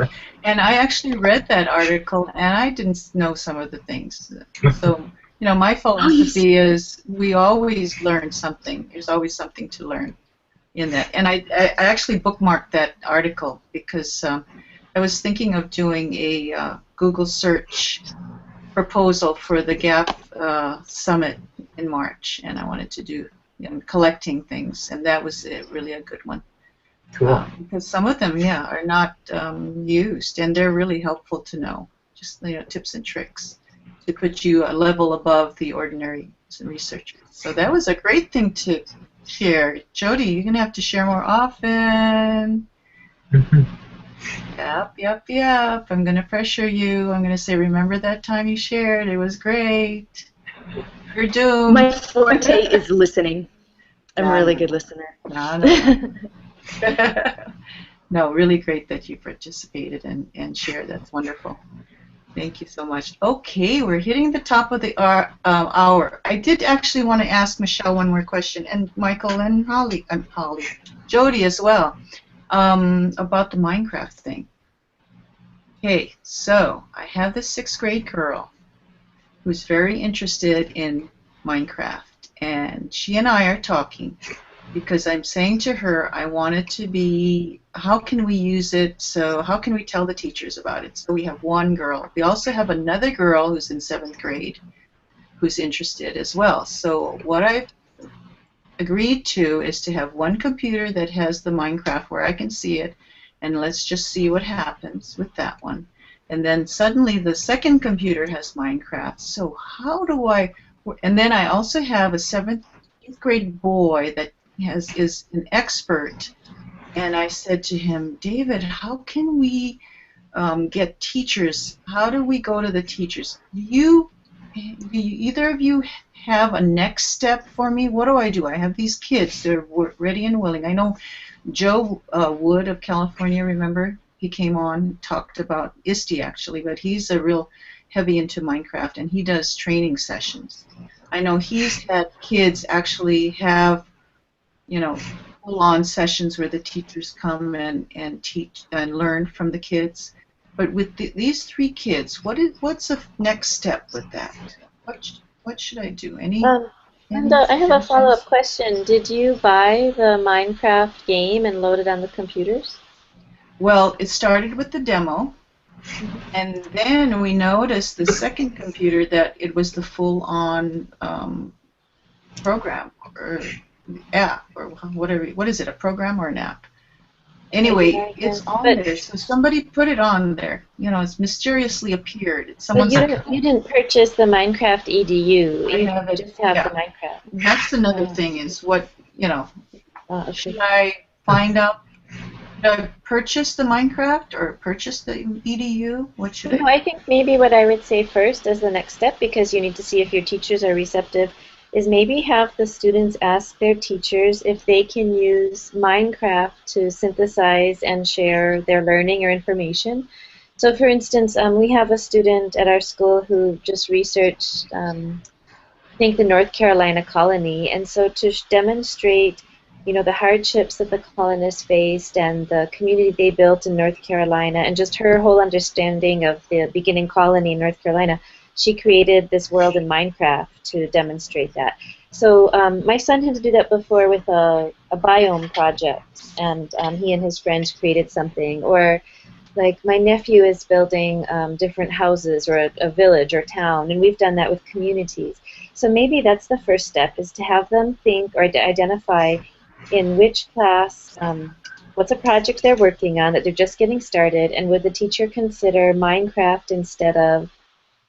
And I actually read that article, and I didn't know some of the things. So, my philosophy is we always learn something. There's always something to learn in that. And I actually bookmarked that article because I was thinking of doing a Google search proposal for the GAP Summit in March, and I wanted to do collecting things, and that was really a good one. Cool. Because some of them, are not used, and they're really helpful to know, just tips and tricks to put you a level above the ordinary researchers. So that was a great thing to share. Jody, you're going to have to share more often. Yep. I'm going to pressure you. I'm going to say, remember that time you shared? It was great. You're doomed. My forte is listening. I'm a really good listener. No, really great that you participated and shared. That's wonderful. Thank you so much. Okay, we're hitting the top of the hour. I did actually want to ask Michelle one more question, and Michael and Holly, Jody as well, about the Minecraft thing. Okay, so I have this 6th grade girl who's very interested in Minecraft, and she and I are talking because I'm saying to her, I want it to be, how can we use it, so how can we tell the teachers about it? So we have one girl. We also have another girl who's in 7th grade who's interested as well. So what I've agreed to is to have one computer that has the Minecraft where I can see it, and let's just see what happens with that one. And then suddenly the second computer has Minecraft. So how do I, and then I also have a 7th grade boy that is an expert, and I said to him, David, how can we get teachers? How do we go to the teachers? Do either of you have a next step for me? What do? I have these kids. They're ready and willing. I know Joe Wood of California, remember? He came on, talked about ISTE actually, but he's a real heavy into Minecraft, and he does training sessions. I know he's had kids actually have full-on sessions where the teachers come and teach and learn from the kids. But with these 3 kids, what's the next step with that? What should I do? Linda, I have a follow-up question. Did you buy the Minecraft game and load it on the computers? Well, it started with the demo, and then we noticed the second computer that it was the full-on program or app or whatever. What is it? A program or an app? Anyway, it's Yes. on there. So somebody put it on there. You know, it's mysteriously appeared. But Someone's. you didn't purchase the Minecraft EDU. I You have it. just have the Yeah. Minecraft. That's another Oh, thing is what, you know, okay. should I find out, should I purchase the Minecraft or purchase the EDU? What should No, I? I think maybe what I would say first as the next step, because you need to see if your teachers are receptive, is maybe have the students ask their teachers if they can use Minecraft to synthesize and share their learning or information. So, for instance, we have a student at our school who just researched, I think, the North Carolina colony, and so to demonstrate, the hardships that the colonists faced and the community they built in North Carolina, and just her whole understanding of the beginning colony in North Carolina, she created this world in Minecraft to demonstrate that. So my son had to do that before with a biome project, and he and his friends created something. Or like my nephew is building different houses or a village or town, and we've done that with communities. So maybe that's the first step, is to have them think or to identify in which class, what's a project they're working on that they're just getting started, and would the teacher consider Minecraft instead of,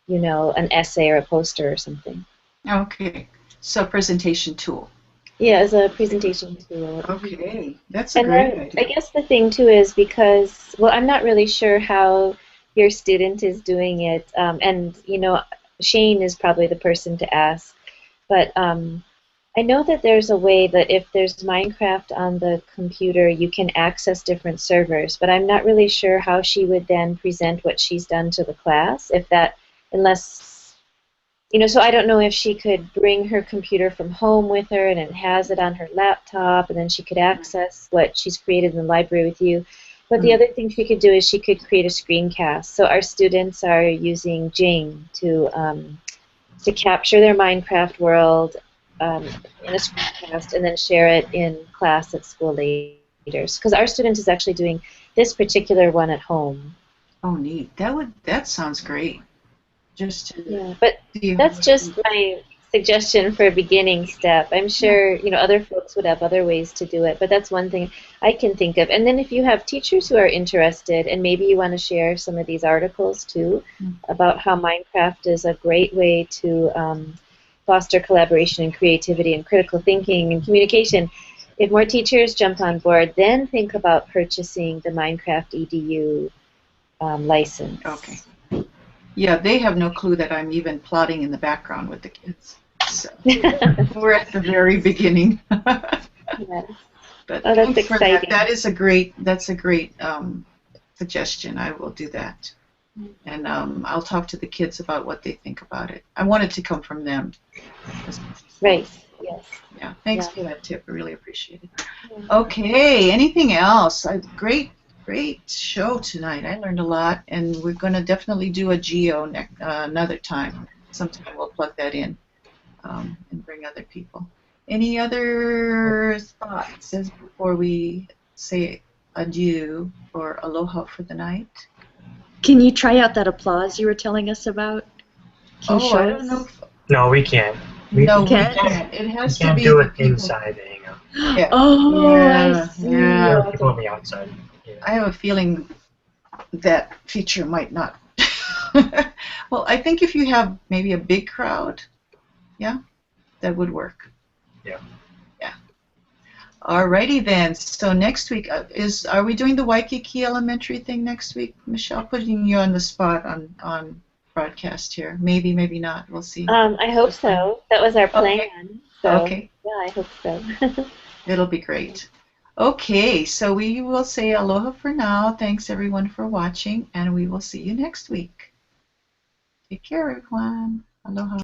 an essay or a poster or something. Okay. So presentation tool. Yeah, as a presentation tool. Okay. That's a And great then I idea. guess the thing too is because, well, I'm not really sure how your student is doing it, and Shane is probably the person to ask. But I know that there's a way that if there's Minecraft on the computer, you can access different servers. But I'm not really sure how she would then present what she's done to the class, unless so I don't know if she could bring her computer from home with her and it has it on her laptop, and then she could access what she's created in the library with you. But the other thing she could do is she could create a screencast. So our students are using Jing to capture their Minecraft world in a screencast and then share it in class at school later. Because our student is actually doing this particular one at home. Oh, neat. That sounds great. Just to Yeah, but see. that's just my suggestion for a beginning step. I'm sure, other folks would have other ways to do it, but that's one thing I can think of. And then if you have teachers who are interested, and maybe you want to share some of these articles too about how Minecraft is a great way to foster collaboration and creativity and critical thinking and communication. If more teachers jump on board, then think about purchasing the Minecraft EDU license. Okay. Yeah, they have no clue that I'm even plotting in the background with the kids. So we're at the very beginning. Yes. But Oh, that's thanks for that. exciting. That's a great suggestion. I will do that. And I'll talk to the kids about what they think about it. I want it to come from them. Right. Yes. Yeah. Thanks Yeah. for that tip. I really appreciate it. Okay. Anything else? Great show tonight. I learned a lot, and we're going to definitely do a geo another time. Sometime we'll plug that in and bring other people. Any other thoughts before we say adieu or aloha for the night? Can you try out that applause you were telling us about? Can you show I don't us? know. No, we can't. We No, we can't? can't. It we has to can't be do the it people. inside the Hangout. Yeah. Oh, Yeah, I see. yeah. People on the outside. Yeah. I have a feeling that feature might not. Well, I think if you have maybe a big crowd, yeah, that would work. Yeah. Yeah. Alrighty then. So next week are we doing the Waikiki Elementary thing next week, Michelle? Putting you on the spot on broadcast here. Maybe, maybe not. We'll see. I hope so. That was our plan. Okay. So, Okay. yeah, I hope so. It'll be great. Okay, so we will say aloha for now. Thanks everyone for watching, and we will see you next week. Take care, everyone. Aloha.